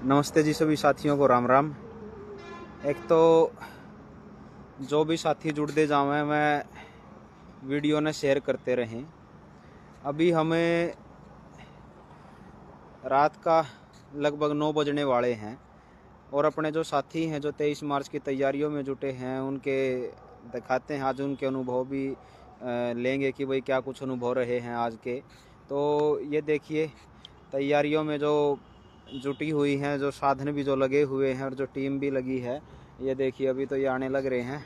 नमस्ते जी सभी साथियों को राम राम। एक तो जो भी साथी जुड़ते जावें मैं वीडियो ने शेयर करते रहें। अभी हमें रात का लगभग 9 बजने वाले हैं और अपने जो साथी हैं जो 23 मार्च की तैयारियों में जुटे हैं उनके दिखाते हैं आज उनके अनुभव भी लेंगे कि भाई क्या कुछ अनुभव रहे हैं आज के। तो ये देखिए तैयारियों में जो जुटी हुई हैं, जो साधन भी जो लगे हुए हैं और जो टीम भी लगी है, ये देखिए अभी तो ये आने लग रहे हैं।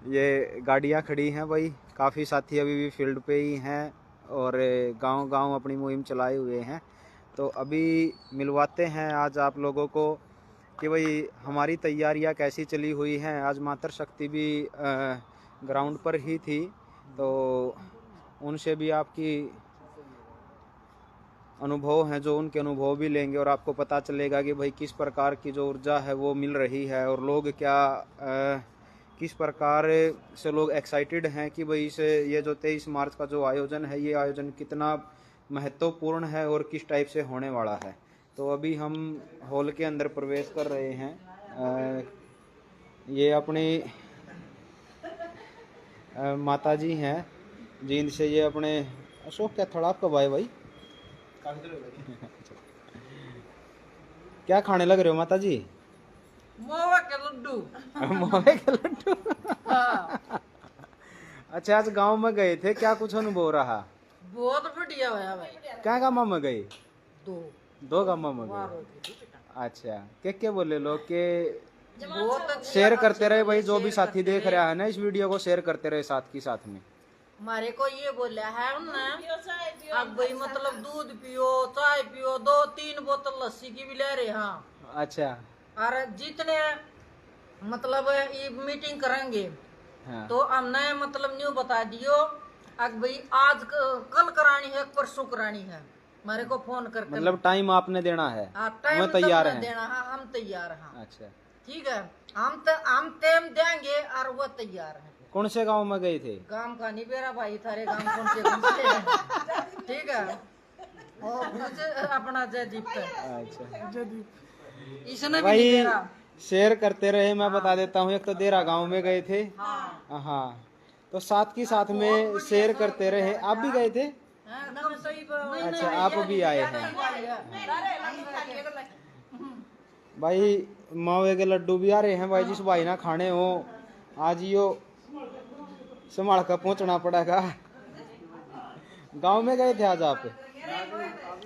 ये गाड़ियाँ खड़ी हैं भाई, काफ़ी साथी अभी भी फील्ड पे ही हैं और गांव-गांव अपनी मुहिम चलाए हुए हैं। तो अभी मिलवाते हैं आज आप लोगों को कि भाई हमारी तैयारियां कैसी चली हुई हैं। आज मातृशक्ति भी ग्राउंड पर ही थी, तो उनसे भी आपकी अनुभव हैं जो उनके अनुभव भी लेंगे और आपको पता चलेगा कि भाई किस प्रकार की जो ऊर्जा है वो मिल रही है और लोग क्या किस प्रकार से लोग एक्साइटेड हैं कि भाई इसे ये जो 23 मार्च का जो आयोजन है ये आयोजन कितना महत्वपूर्ण है और किस टाइप से होने वाला है। तो अभी हम हॉल के अंदर प्रवेश कर रहे हैं। ये अपनी माता जी हैं जिनसे ये अपने अशोक क्या थोड़ा आपका भाई क्या खाने लग रहे हो माता जी? मोवे के लड्डू। मोहे के लड्डू। हाँ। अच्छा, आज गांव में गए थे, क्या कुछ अनुभव रहा? बहुत बढ़िया होया भाई। क्या गाँव में गए? दो गाँव में गए। अच्छा, क्या बोले लोग के बहुत शेयर करते रहे भाई, जो भी साथी देख रहा है ना इस वीडियो को शेयर करते रहे साथ की साथ में। हमारे को ये बोला है ना अब भाई मतलब दूध पियो, चाय पियो, 2-3 बोतल लस्सी की भी ले रहे हैं। अच्छा। और जितने मतलब ये मीटिंग करेंगे हाँ। तो हमने मतलब न्यू बता दियो अब भाई आज कल करानी है, परसों करानी है। हमारे को फोन करके मतलब टाइम आपने देना है? टाइम तैयार है देना है, हम तैयार हैं। अच्छा ठीक है, हम टाइम देंगे और वो तैयार है। कौन से गांव में गए थे? गांव का नहीं बेरा भाई, थारे गांव कौन से ठीक है, और अपना जयदीप पे। अच्छा जयदीप इसने भी भाई नहीं बेरा शेयर करते रहे। मैं बता देता हूँ, एक तो देरा गांव में गए थे। हाँ, हाँ, तो साथ की साथ में शेयर करते रहे। आप भी गए थे? अच्छा, आप भी आए हैं भाई। मावे के लड्डू भी आ रहे हैं भाई, जिस भाई ना खाने हो आज यो संभाल कर पहुंचना पड़ेगा। गांव में गए थे आज आप?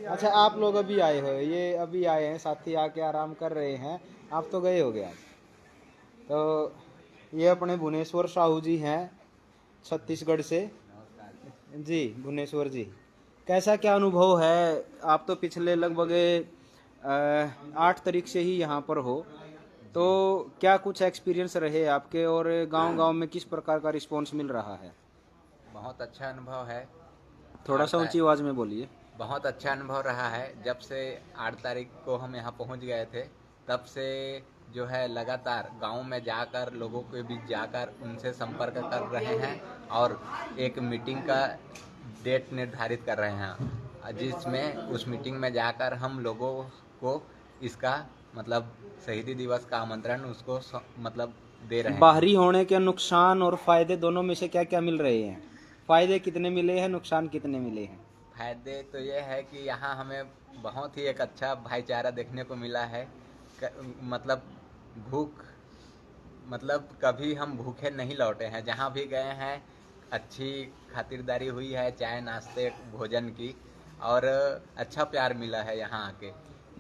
अच्छा, आप लोग अभी आए हो, ये अभी आए हैं साथी, आके आराम कर रहे हैं। आप तो गए हो गया। तो ये अपने भुवनेश्वर साहू जी हैं छत्तीसगढ़ से। जी भुवनेश्वर जी, कैसा क्या अनुभव है? आप तो पिछले लगभग 8 तारीख से ही यहाँ पर हो, तो क्या कुछ एक्सपीरियंस रहे आपके और गांव-गांव में किस प्रकार का रिस्पांस मिल रहा है? बहुत अच्छा अनुभव है। थोड़ा सा ऊंची आवाज में बोलिए। बहुत अच्छा अनुभव रहा है। जब से 8 तारीख को हम यहाँ पहुँच गए थे तब से जो है लगातार गांव में जाकर लोगों के बीच जाकर उनसे संपर्क कर रहे हैं और एक मीटिंग का डेट निर्धारित कर रहे हैं, जिसमें उस मीटिंग में जाकर हम लोगों को इसका मतलब शहीदी दिवस का आमंत्रण उसको मतलब दे रहे हैं। बाहरी होने के नुकसान और फायदे दोनों में से क्या क्या मिल रहे हैं? फायदे कितने मिले हैं, नुकसान कितने मिले हैं? फायदे तो ये है कि यहाँ हमें बहुत ही एक अच्छा भाईचारा देखने को मिला है। मतलब भूख मतलब कभी हम भूखे नहीं लौटे हैं। जहाँ भी गए हैं अच्छी खातिरदारी हुई है, चाय नाश्ते भोजन की, और अच्छा प्यार मिला है यहाँ आके।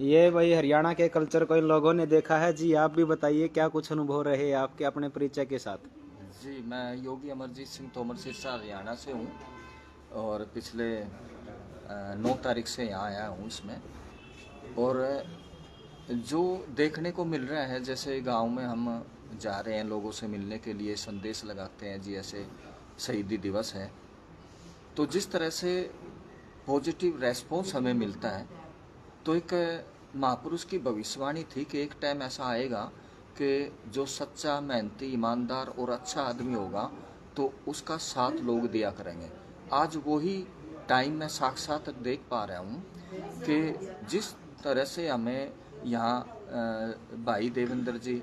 ये भाई हरियाणा के कल्चर को इन लोगों ने देखा है जी। आप भी बताइए क्या कुछ अनुभव रहे आपके अपने परिचय के साथ? जी, मैं योगी अमरजीत सिंह तोमर सिरसा हरियाणा से हूँ और पिछले 9 तारीख से यहाँ आया हूँ इसमें। और जो देखने को मिल रहा है, जैसे गांव में हम जा रहे हैं लोगों से मिलने के लिए, संदेश लगाते हैं जी, ऐसे शहीदी दिवस है, तो जिस तरह से पॉजिटिव रेस्पॉन्स हमें मिलता है, तो एक महापुरुष की भविष्यवाणी थी कि एक टाइम ऐसा आएगा कि जो सच्चा, मेहनती, ईमानदार और अच्छा आदमी होगा तो उसका साथ लोग दिया करेंगे। आज वही टाइम मैं साक्षात देख पा रहा हूँ कि जिस तरह से हमें यहाँ भाई देवेंद्र जी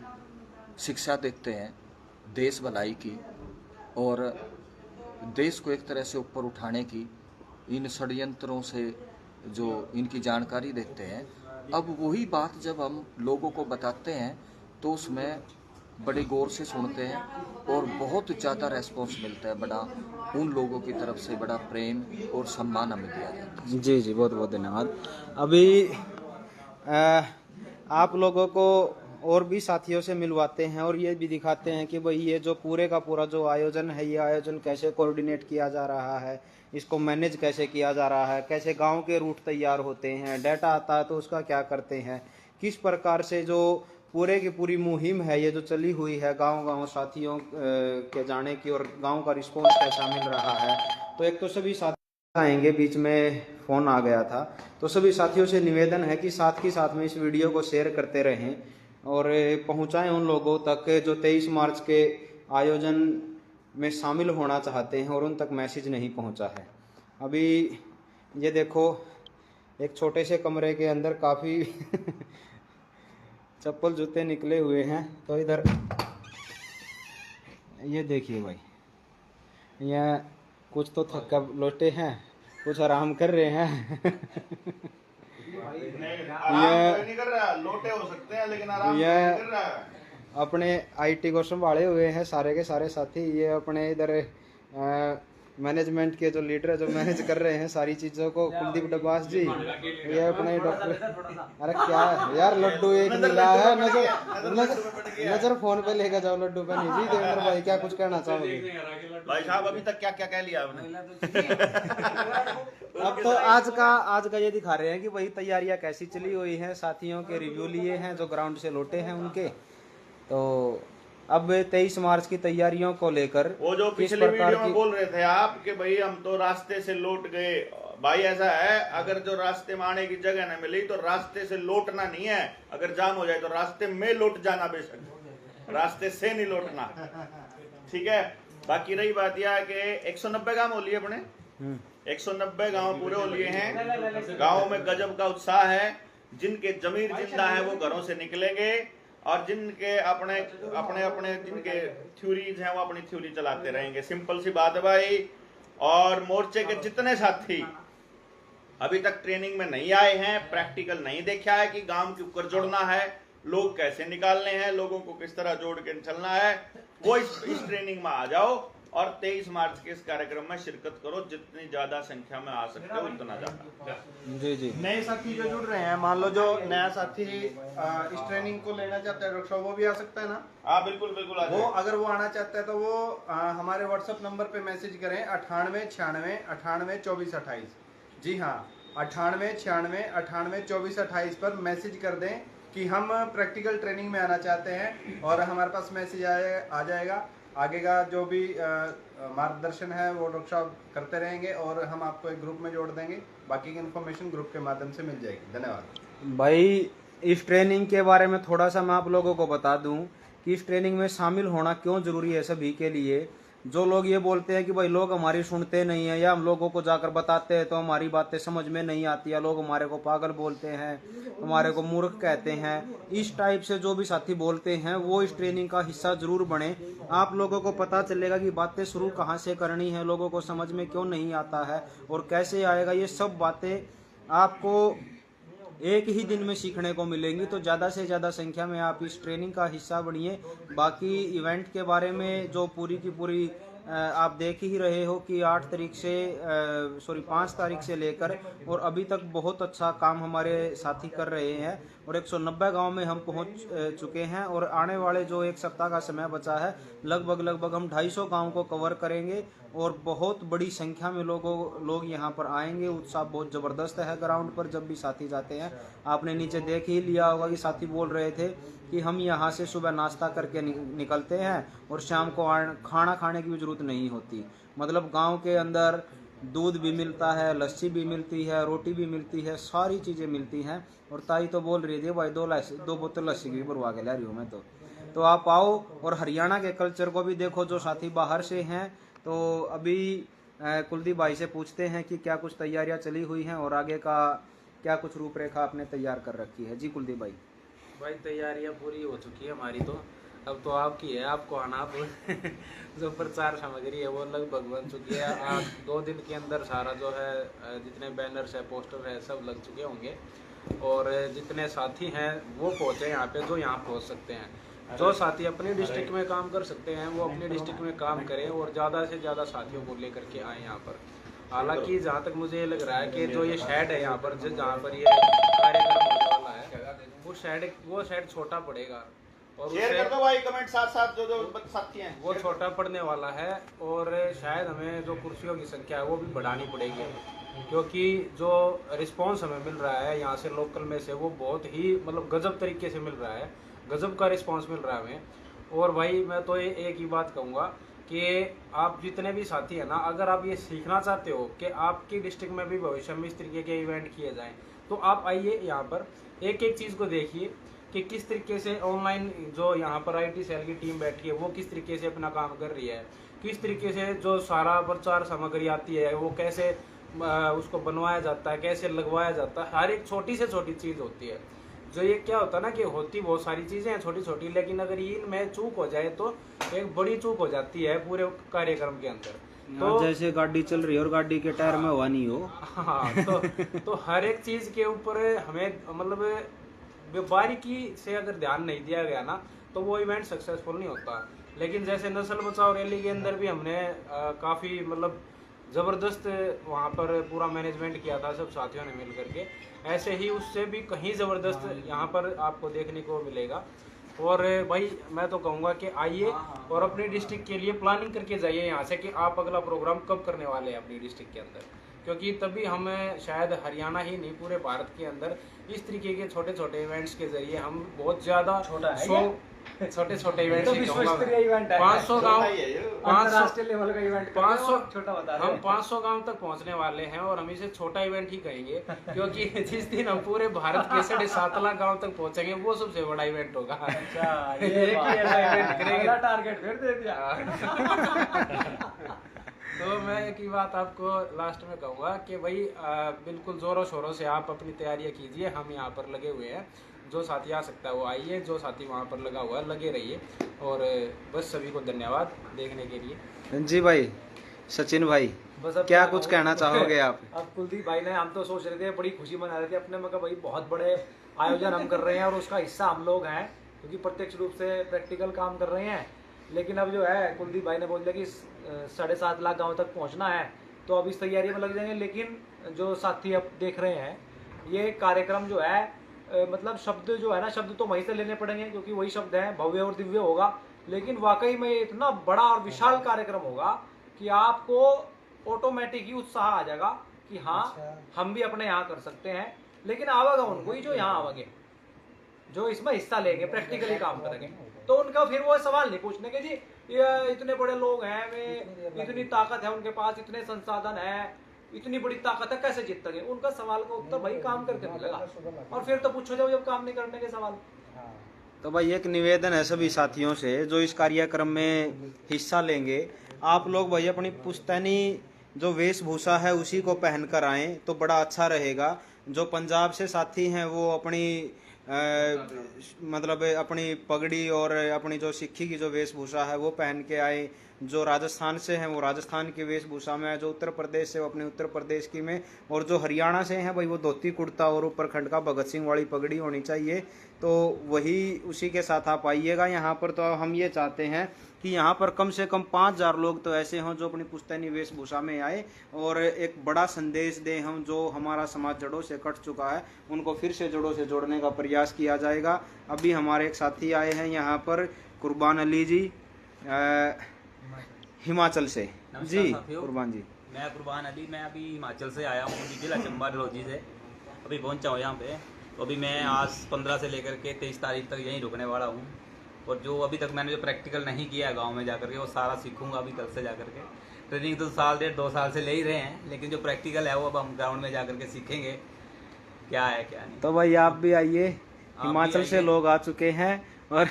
शिक्षा देते हैं देश भलाई की और देश को एक तरह से ऊपर उठाने की, इन षड्यंत्रों से जो इनकी जानकारी देते हैं। अब वही बात जब हम लोगों को बताते हैं तो उसमें बड़े गौर से सुनते हैं और बहुत ज़्यादा रेस्पॉन्स मिलता है, बड़ा उन लोगों की तरफ से बड़ा प्रेम और सम्मान हमें दिया जाता है। जी जी, बहुत बहुत धन्यवाद। अभी आप लोगों को और भी साथियों से मिलवाते हैं और ये भी दिखाते हैं कि भाई ये जो पूरे का पूरा जो आयोजन है, ये आयोजन कैसे कोऑर्डिनेट किया जा रहा है, इसको मैनेज कैसे किया जा रहा है, कैसे गांव के रूट तैयार होते हैं, डाटा आता है तो उसका क्या करते हैं, किस प्रकार से जो पूरे की पूरी मुहिम है ये जो चली हुई है गांव-गांव साथियों के जाने की और गांव का रिस्पॉन्स कैसा मिल रहा है। तो एक तो सभी साथी आएंगे, बीच में फ़ोन आ गया था, तो सभी साथियों से निवेदन है कि साथ ही साथ में इस वीडियो को शेयर करते रहें और पहुंचाएं उन लोगों तक जो 23 मार्च के आयोजन में शामिल होना चाहते हैं और उन तक मैसेज नहीं पहुंचा है। अभी ये देखो, एक छोटे से कमरे के अंदर काफ़ी चप्पल जूते निकले हुए हैं। तो इधर ये देखिए भाई, यहाँ कुछ तो थक्का लौटे हैं, कुछ आराम कर रहे हैं। आराम नहीं कर रहा, लोटे हो सकते हैं लेकिन आराम नहीं कर रहा है। अपने आईटी को संभाले हुए हैं सारे के सारे साथी। ये अपने इधर मैनेजमेंट के जो लीडर है, जो मैनेज कर रहे हैं सारी चीज़ों को, कुलदीप डबास जी। ये अपने डॉक्टर, अरे क्या है यार, लड्डू एक मिला है, नजर फोन पे लेकर जाओ लड्डू पे। नहीं जी देवेंद्र भाई, क्या कुछ कहना चाहोगे? भाई साहब अभी तक क्या क्या कह लिया आपने? अब तो आज का ये दिखा रहे हैं कि भाई तैयारियां कैसी चली हुई हैं, साथियों के रिव्यू लिए हैं जो ग्राउंड से लौटे हैं उनके। तो अब 23 मार्च की तैयारियों को लेकर वो जो पिछले वीडियो में बोल रहे थे आप कि भाई हम तो रास्ते से लौट गए, भाई ऐसा है, अगर जो रास्ते में आने की जगह न मिली तो रास्ते से लौटना नहीं है, अगर जाम हो जाए तो रास्ते में लौट जाना, बेशक रास्ते से नहीं लौटना, ठीक है। बाकी रही बात यह है कि 190 गांव हो लिए अपने, 190 गांव पूरे हो लिए हैं। गांव में गजब का उत्साह है, जिनके जमीर जिंदा है वो घरों से निकलेंगे और जिनके अपने अपने अपने जिनके थ्योरीज हैं वो अपनी थ्योरी चलाते रहेंगे। सिंपल सी बात है भाई। और मोर्चे के जितने साथी अभी तक ट्रेनिंग में नहीं आए हैं, प्रैक्टिकल नहीं देखा है कि गांव के ऊपर जोड़ना है, लोग कैसे निकालने हैं, लोगों को किस तरह जोड़ के चलना है, वो इस ट्रेनिंग में आ जाओ और 23 मार्च के इस कार्यक्रम में शिरकत करो। जितनी ज्यादा संख्या में आ सकते हो उतना ज्यादा। जी जी। नए साथी जो जुड़ रहे हैं, मान लो जो नया साथी इस ट्रेनिंग को लेना चाहता है डॉक्टर साहब, वो भी आ सकता है ना? हाँ बिल्कुल बिल्कुल। वो अगर वो आना चाहता है तो वो हमारे व्हाट्सएप नंबर पे मैसेज करें 98 96 98 24 28। जी हाँ, 98 96 98 24 28 पर मैसेज कर दें कि हम प्रैक्टिकल ट्रेनिंग में आना चाहते हैं और हमारे पास मैसेज आ जाएगा। आगे का जो भी मार्गदर्शन है वो डॉक्टर साहब करते रहेंगे और हम आपको एक ग्रुप में जोड़ देंगे। बाकी की इन्फॉर्मेशन ग्रुप के माध्यम से मिल जाएगी। धन्यवाद भाई। इस ट्रेनिंग के बारे में थोड़ा सा मैं आप लोगों को बता दूं कि इस ट्रेनिंग में शामिल होना क्यों जरूरी है सभी के लिए। जो लोग ये बोलते हैं कि भाई लोग हमारी सुनते नहीं है या हम लोगों को जाकर बताते हैं तो हमारी बातें समझ में नहीं आती है, लोग हमारे को पागल बोलते हैं, हमारे को मूर्ख कहते हैं, इस टाइप से जो भी साथी बोलते हैं वो इस ट्रेनिंग का हिस्सा जरूर बने। आप लोगों को पता चलेगा कि बातें शुरू कहाँ से करनी है, लोगों को समझ में क्यों नहीं आता है और कैसे आएगा। ये सब बातें आपको एक ही दिन में सीखने को मिलेंगी। तो ज़्यादा से ज़्यादा संख्या में आप इस ट्रेनिंग का हिस्सा बनिए। बाकी इवेंट के बारे में जो पूरी की पूरी आप देख ही रहे हो कि 5 तारीख से लेकर और अभी तक बहुत अच्छा काम हमारे साथी कर रहे हैं और 190 गांव में हम पहुंच चुके हैं और आने वाले जो एक सप्ताह का समय बचा है लगभग हम 250 गांव को कवर करेंगे और बहुत बड़ी संख्या में लोग यहां पर आएंगे। उत्साह बहुत ज़बरदस्त है ग्राउंड पर जब भी साथी जाते हैं। आपने नीचे देख ही लिया होगा कि साथी बोल रहे थे कि हम यहाँ से सुबह नाश्ता करके निकलते हैं और शाम को खाना खाने की भी जरूरत नहीं होती। मतलब गांव के अंदर दूध भी मिलता है, लस्सी भी मिलती है, रोटी भी मिलती है, सारी चीज़ें मिलती हैं। और ताई तो बोल रही थी भाई 2 बोतल लस्सी की भरवा के ला रही हूँ मैं। तो आप आओ और हरियाणा के कल्चर को भी देखो। जो साथी बाहर से हैं तो अभी कुलदीप भाई से पूछते हैं कि क्या कुछ तैयारियां चली हुई हैं और आगे का क्या कुछ रूपरेखा आपने तैयार कर रखी है? जी कुलदीप भाई। भाई तैयारियां पूरी हो चुकी है हमारी तो, अब तो आपकी है, आपको आना। अब जो प्रचार सामग्री है वो लगभग बन चुकी है। आज 2 दिन के अंदर सारा जो है जितने बैनर्स है, पोस्टर है, सब लग चुके होंगे। और जितने साथी हैं वो पहुँचे यहाँ पे, जो यहाँ पहुँच सकते हैं। जो साथी अपनी डिस्ट्रिक्ट में काम कर सकते हैं वो अपनी डिस्ट्रिक्ट में काम करें और ज़्यादा से ज़्यादा साथियों को लेकर के आए यहाँ पर। हालांकि जहाँ तक मुझे लग रहा है कि जो ये शेड है यहाँ पर, जहाँ पर ये कार्यक्रम होने वाला है, वो शेड छोटा पड़ेगा और शेयर कर दो भाई कमेंट साथ साथ जो साथी हैं वो छोटा पड़ने वाला है। और शायद हमें जो कुर्सियों की संख्या है वो भी बढ़ानी पड़ेगी, क्योंकि जो रिस्पांस हमें मिल रहा है यहाँ से लोकल में से वो बहुत ही मतलब गजब तरीके से मिल रहा है, गजब का रिस्पांस मिल रहा है हमें। और भाई मैं तो एक ही बात कहूँगा कि आप जितने भी साथी हैं ना, अगर आप ये सीखना चाहते हो कि आपकी डिस्ट्रिक्ट में भी भविष्य में इस तरीके के इवेंट किए जाएं, तो आप आइए यहाँ पर, एक एक चीज़ को देखिए कि किस तरीके से ऑनलाइन जो यहाँ पर IT सेल की टीम बैठी है वो किस तरीके से अपना काम कर रही है, किस तरीके से जो सारा प्रचार सामग्री आती है वो कैसे उसको बनवाया जाता है, कैसे लगवाया जाता है। हर एक छोटी से छोटी चीज़ होती है। जो ये क्या होता है ना कि होती बहुत सारी चीज़ें हैं छोटी छोटी, लेकिन अगर इनमें चूक हो जाए तो एक बड़ी चूक हो जाती है पूरे कार्यक्रम के अंदर। तो जैसे गाड़ी चल रही है और गाड़ी के टायर में हवा नहीं हो। हाँ, तो हर एक चीज़ के ऊपर हमें मतलब बारीकी से अगर ध्यान नहीं दिया गया ना तो वो इवेंट सक्सेसफुल नहीं होता। लेकिन जैसे नस्ल बचाओ रैली के अंदर भी हमने काफ़ी मतलब ज़बरदस्त वहाँ पर पूरा मैनेजमेंट किया था सब साथियों ने मिल करके, ऐसे ही उससे भी कहीं ज़बरदस्त यहाँ पर आपको देखने को मिलेगा। और भाई मैं तो कहूँगा कि आइए और अपनी डिस्ट्रिक्ट के लिए प्लानिंग करके जाइए यहाँ से कि आप अगला प्रोग्राम कब करने वाले हैं अपनी डिस्ट्रिक्ट के अंदर, क्योंकि तभी हमें शायद हरियाणा ही नहीं पूरे भारत के अंदर इस तरीके के छोटे छोटे इवेंट्स के जरिए हम बहुत ज़्यादा छोटे छोटे इवेंट्स 500 गाँव, अंतरराष्ट्रीय लेवल का इवेंट 500 छोटा बता हम 500 गांव तक पहुंचने वाले हैं और हम इसे छोटा इवेंट ही कहेंगे, क्योंकि जिस दिन हम पूरे भारत के 7.5 लाख गांव तक पहुंचेंगे वो सबसे बड़ा इवेंट होगा। अच्छा, एक ही ऐसा इवेंट करेंगे। टारगेट फिर दे दिया। तो मैं एक ही बात आपको लास्ट में कहूँगा कि भाई बिल्कुल जोरों शोरों से आप अपनी तैयारियां कीजिए, हम यहाँ पर लगे हुए हैं। जो साथी आ सकता है वो आइए, जो साथी वहाँ पर लगा हुआ है लगे रहिए। और बस सभी को धन्यवाद देखने के लिए। जी भाई, सचिन भाई बस अब क्या कुछ कहना चाहोगे आप? अब कुलदीप भाई ने, हम तो सोच रहे थे, बड़ी खुशी मना रहे थे अपने में, भाई बहुत बड़े आयोजन हम कर रहे हैं और उसका हिस्सा हम लोग हैं, क्योंकि प्रत्यक्ष रूप से प्रैक्टिकल काम कर रहे हैं। लेकिन अब जो है कुलदीप भाई ने बोल दिया कि 7.5 लाख गाँव तक पहुँचना है, तो अब इस तैयारी में लग जाएंगे। लेकिन जो साथी अब देख रहे हैं, ये कार्यक्रम जो है मतलब शब्द जो है ना, शब्द तो वहीं से लेने पड़ेंगे, क्योंकि वही शब्द हैं, भव्य और दिव्य होगा। लेकिन वाकई में ये इतना बड़ा और विशाल कार्यक्रम होगा कि आपको ऑटोमेटिक ही उत्साह आ जाएगा कि हाँ हम भी अपने यहाँ कर सकते हैं। लेकिन आवागा उनको ही जो यहाँ आवागे, जो इसमें हिस्सा लेंगे, प्रैक्टिकली काम करेंगे, तो उनका फिर वो सवाल नहीं पूछने के जी ये इतने बड़े लोग हैं, वे इतनी ताकत है उनके पास, इतने संसाधन है, इतनी बड़ी ताकत है, कैसे जीत सके। उनका सवाल का उत्तर भाई काम करके मिलेगा। और फिर तो पूछो जब काम नहीं करने के सवाल। तो भाई एक निवेदन है सभी साथियों से जो इस कार्यक्रम में हिस्सा लेंगे, आप लोग भाई अपनी पुश्तैनी जो वेशभूषा है उसी को पहन कर आएँ तो बड़ा अच्छा रहेगा। जो पंजाब से साथी हैं वो अपनी मतलब अपनी पगड़ी और अपनी जो सिक्खी की जो वेशभूषा है वो पहन के आए। जो राजस्थान से हैं वो राजस्थान की वेशभूषा में है, जो उत्तर प्रदेश से वो अपने उत्तर प्रदेश की में, और जो हरियाणा से हैं भाई वो धोती कुर्ता और ऊपर खंड का भगत सिंह वाली पगड़ी होनी चाहिए। तो वही उसी के साथ आप आइएगा यहाँ पर। तो हम ये चाहते हैं कि यहाँ पर कम से कम 5000 लोग तो ऐसे हों जो अपनी पुश्तैनी वेशभूषा में आए और एक बड़ा संदेश दें। हम जो हमारा समाज जड़ों से कट चुका है उनको फिर से जड़ों से जोड़ने का प्रयास किया जाएगा। अभी हमारे एक साथी आए हैं यहाँ पर, कुर्बान अली जी हिमाचल से। जी कुर्बान जी। मैं कुर्बान अली, मैं अभी हिमाचल से आया हूँ, जिला चंबा डलहौजी से अभी पहुँचा हूँ यहाँ पे। तो अभी मैं आज 15 से लेकर के 23 तारीख तक यहीं रुकने वाला हूँ। और जो अभी तक मैंने जो प्रैक्टिकल नहीं किया है गांव में जाकर के, वो सारा सीखूंगा अभी कल से जाकर के। ट्रेनिंग तो साल 1.5-2 साल से ले ही रहे हैं, लेकिन जो प्रैक्टिकल है वो अब हम ग्राउंड में जाकर के सीखेंगे क्या है क्या नहीं। तो भाई आप भी आइए, हिमाचल से लोग आ चुके हैं। और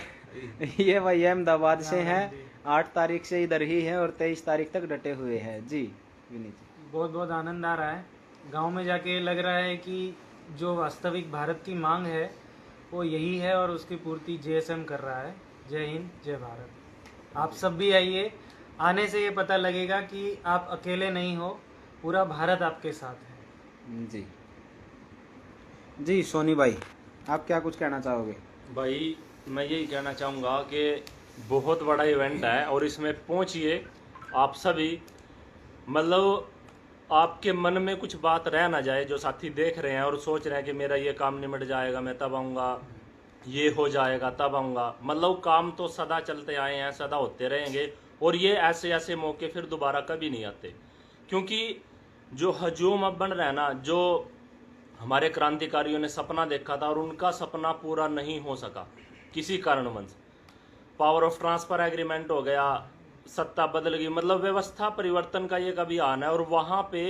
ये भाई अहमदाबाद से हैं, 8 तारीख से इधर ही है और 23 तारीख तक डटे हुए हैं। जी विनीत जी। बहुत बहुत आनंद आ रहा है। गांव में जाके लग रहा है कि जो वास्तविक भारत की मांग है वो यही है और उसकी पूर्ति जीएसएम कर रहा है। जय हिंद, जय भारत। आप सब भी आइए, आने से ये पता लगेगा कि आप अकेले नहीं हो, पूरा भारत आपके साथ है। जी जी, सोनी भाई आप क्या कुछ कहना चाहोगे? भाई मैं यही कहना चाहूँगा कि बहुत बड़ा इवेंट है और इसमें पहुँचिए आप सभी। मतलब आपके मन में कुछ बात रह ना जाए, जो साथी देख रहे हैं और सोच रहे हैं कि मेरा ये काम निमट जाएगा, मैं तब आऊँगा, ये हो जाएगा तब आऊँगा। मतलब काम तो सदा चलते आए हैं, सदा होते रहेंगे और ये ऐसे ऐसे मौके फिर दोबारा कभी नहीं आते। क्योंकि जो हजूम अब बन रहा है ना, जो हमारे क्रांतिकारियों ने सपना देखा था और उनका सपना पूरा नहीं हो सका किसी कारणवश। पावर ऑफ ट्रांसफर एग्रीमेंट हो गया, सत्ता बदल गई, मतलब व्यवस्था परिवर्तन का ये कभी आना है और वहाँ पे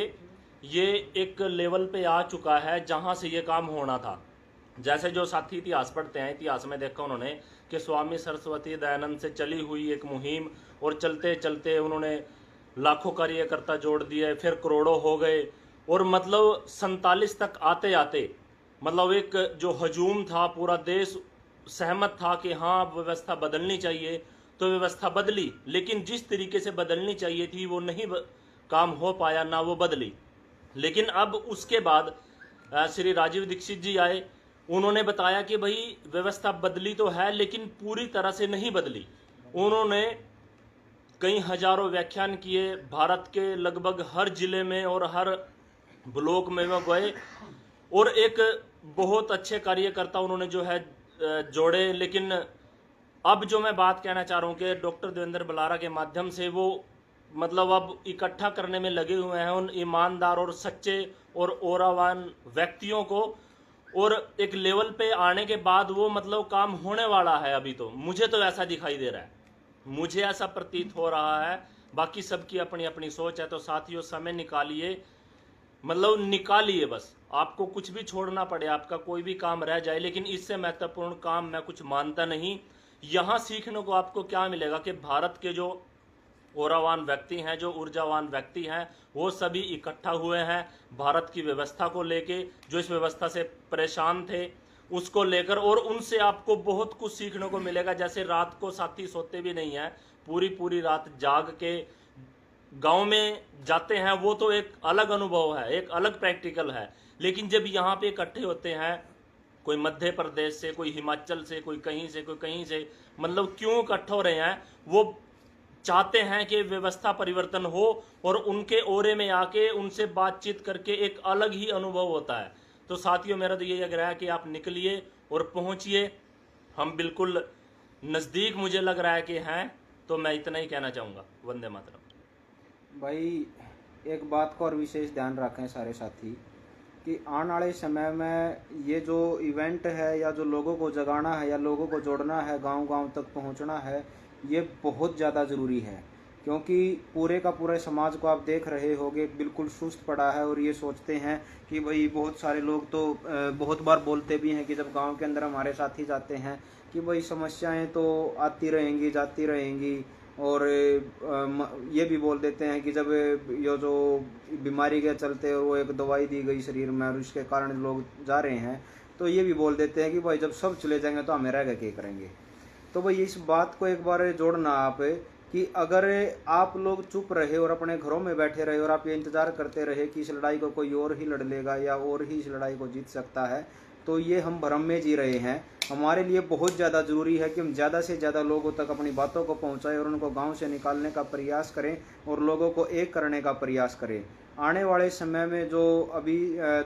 ये एक लेवल पे आ चुका है जहाँ से ये काम होना था। जैसे जो साथी इतिहास पढ़ते हैं, इतिहास में देखा उन्होंने कि स्वामी सरस्वती दयानंद से चली हुई एक मुहिम और चलते चलते उन्होंने लाखों कार्यकर्ता जोड़ दिए, फिर करोड़ों हो गए और मतलब 47 तक आते आते मतलब एक जो हजूम था, पूरा देश सहमत था कि हाँ व्यवस्था बदलनी चाहिए, तो व्यवस्था बदली, लेकिन जिस तरीके से बदलनी चाहिए थी वो नहीं काम हो पाया, ना वो बदली। लेकिन अब उसके बाद श्री राजीव दीक्षित जी आए, उन्होंने बताया कि भाई व्यवस्था बदली तो है लेकिन पूरी तरह से नहीं बदली। उन्होंने कई हजारों व्याख्यान किए, भारत के लगभग हर जिले में और हर ब्लॉक में वो गए और एक बहुत अच्छे कार्यकर्ता उन्होंने जो है जोड़े। लेकिन अब जो मैं बात कहना चाह रहा हूँ कि डॉक्टर देवेंद्र बलारा के माध्यम से वो मतलब अब इकट्ठा करने में लगे हुए हैं उन ईमानदार और सच्चे और ओरावान व्यक्तियों को, और एक लेवल पे आने के बाद वो मतलब काम होने वाला है। अभी तो मुझे तो ऐसा दिखाई दे रहा है, मुझे ऐसा प्रतीत हो रहा है। बाकी सबकी अपनी अपनी सोच है। तो साथियों समय निकालिए, मतलब निकालिए, बस आपको कुछ भी छोड़ना पड़े, आपका कोई भी काम रह जाए, लेकिन इससे महत्वपूर्ण काम मैं कुछ मानता नहीं। यहाँ सीखने को आपको क्या मिलेगा कि भारत के जो ओरावान व्यक्ति हैं, जो ऊर्जावान व्यक्ति हैं, वो सभी इकट्ठा हुए हैं भारत की व्यवस्था को लेके, जो इस व्यवस्था से परेशान थे उसको लेकर, और उनसे आपको बहुत कुछ सीखने को मिलेगा। जैसे रात को साथी सोते भी नहीं है, पूरी रात जाग के गांव में जाते हैं, वो तो एक अलग अनुभव है, एक अलग प्रैक्टिकल है। लेकिन जब यहाँ पे इकट्ठे होते हैं, कोई मध्य प्रदेश से, कोई हिमाचल से, कोई कहीं से, कोई कहीं से, मतलब क्यों इकट्ठे हो रहे हैं? वो चाहते हैं कि व्यवस्था परिवर्तन हो और उनके ओरे में आके उनसे बातचीत करके एक अलग ही अनुभव होता है। तो साथियों मेरा तो यही आग्रह है कि आप निकलिए और पहुंचिए। हम बिल्कुल नज़दीक मुझे लग रहा है कि हैं। तो मैं इतना ही कहना चाहूँगा। वंदे मातरम। भाई एक बात का और विशेष ध्यान रखें सारे साथी कि आने वाले समय में ये जो इवेंट है या जो लोगों को जगाना है या लोगों को जोड़ना है, गांव-गांव तक पहुंचना है, ये बहुत ज़्यादा ज़रूरी है। क्योंकि पूरे का पूरे समाज को आप देख रहे होंगे बिल्कुल सुस्त पड़ा है और ये सोचते हैं कि भाई, बहुत सारे लोग तो बहुत बार बोलते भी हैं कि जब गांव के अंदर हमारे साथी जाते हैं कि भाई समस्याएं तो आती रहेंगी जाती रहेंगी, और ये भी बोल देते हैं कि जब ये जो बीमारी के चलते वो एक दवाई दी गई शरीर में और उसके कारण लोग जा रहे हैं, तो ये भी बोल देते हैं कि भाई जब सब चले जाएंगे तो हमें रह गए क्या करेंगे। तो भाई इस बात को एक बार जोड़ना आप कि अगर आप लोग चुप रहे और अपने घरों में बैठे रहे और आप ये इंतज़ार करते रहे कि इस लड़ाई को कोई और ही लड़ लेगा या और ही इस लड़ाई को जीत सकता है, तो ये हम भ्रम में जी रहे हैं। हमारे लिए बहुत ज़्यादा ज़रूरी है कि हम ज़्यादा से ज़्यादा लोगों तक अपनी बातों को पहुंचाएं और उनको गांव से निकालने का प्रयास करें और लोगों को एक करने का प्रयास करें। आने वाले समय में जो अभी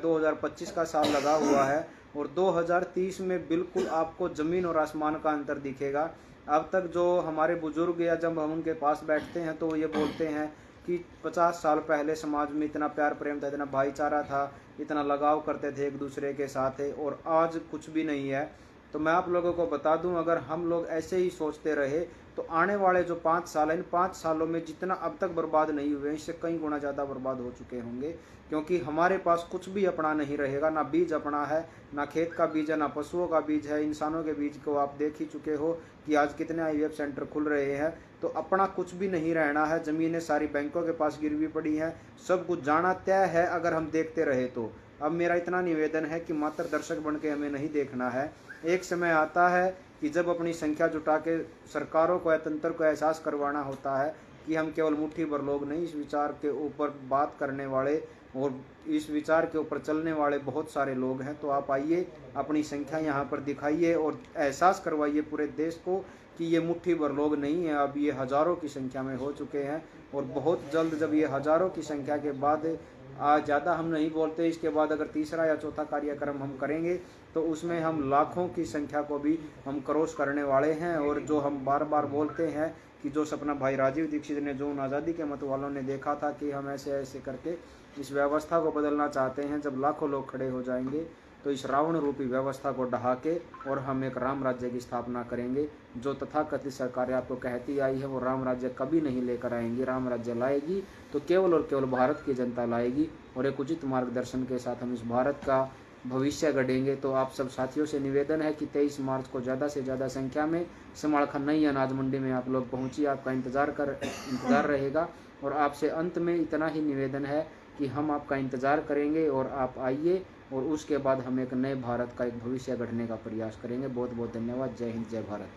2025 का साल लगा हुआ है और 2030 में बिल्कुल आपको ज़मीन और आसमान का अंतर दिखेगा। अब तक जो हमारे बुजुर्ग या जब हम उनके पास बैठते हैं तो ये बोलते हैं कि 50 साल पहले समाज में इतना प्यार प्रेम था, इतना भाईचारा था, इतना लगाव करते थे एक दूसरे के साथ, और आज कुछ भी नहीं है। तो मैं आप लोगों को बता दूं, अगर हम लोग ऐसे ही सोचते रहे तो आने वाले जो 5 साल हैं, इन 5 सालों में जितना अब तक बर्बाद नहीं हुए इससे कई गुना ज़्यादा बर्बाद हो चुके होंगे। क्योंकि हमारे पास कुछ भी अपना नहीं रहेगा, ना बीज अपना है, ना खेत का बीज है, ना पशुओं का बीज है। इंसानों के बीज को आप देख ही चुके हो कि आज कितने IVF सेंटर खुल रहे हैं। तो अपना कुछ भी नहीं रहना है। ज़मीनें सारी बैंकों के पास गिरवी पड़ी हैं, सब कुछ जाना तय है अगर हम देखते रहे तो। अब मेरा इतना निवेदन है कि मात्र दर्शक बन के हमें नहीं देखना है। एक समय आता है कि जब अपनी संख्या जुटा के सरकारों को या तंत्र को एहसास करवाना होता है कि हम केवल मुट्ठी भर लोग नहीं, इस विचार के ऊपर बात करने वाले और इस विचार के ऊपर चलने वाले बहुत सारे लोग हैं। तो आप आइए, अपनी संख्या यहाँ पर दिखाइए और एहसास करवाइए पूरे देश को कि ये मुट्ठी भर लोग नहीं है, अब ये हज़ारों की संख्या में हो चुके हैं। और बहुत जल्द जब ये हज़ारों की संख्या के बाद, आज ज़्यादा हम नहीं बोलते, इसके बाद अगर तीसरा या चौथा कार्यक्रम हम करेंगे तो उसमें हम लाखों की संख्या को भी हम क्रॉस करने वाले हैं। और जो हम बार बार बोलते हैं कि जो सपना भाई राजीव दीक्षित ने, जो उन आज़ादी के मत वालों ने देखा था कि हम ऐसे ऐसे करके इस व्यवस्था को बदलना चाहते हैं, जब लाखों लोग खड़े हो जाएंगे तो इस रावण रूपी व्यवस्था को ढहा के और हम एक राम राज्य की स्थापना करेंगे। जो तथाकथित सरकारें आपको कहती आई है वो राम राज्य कभी नहीं लेकर आएंगी। राम राज्य लाएगी तो केवल और केवल भारत की जनता लाएगी, और एक उचित मार्गदर्शन के साथ हम इस भारत का भविष्य गढ़ेंगे। तो आप सब साथियों से निवेदन है कि 23 मार्च को ज़्यादा से ज़्यादा संख्या में समालखा नई अनाज मंडी में आप लोग पहुँचिए, आपका इंतज़ार रहेगा। और आपसे अंत में इतना ही निवेदन है कि हम आपका इंतज़ार करेंगे और आप आइए, और उसके बाद हम एक नए भारत का एक भविष्य गढ़ने का प्रयास करेंगे। बहुत बहुत धन्यवाद। जय हिंद, जय भारत।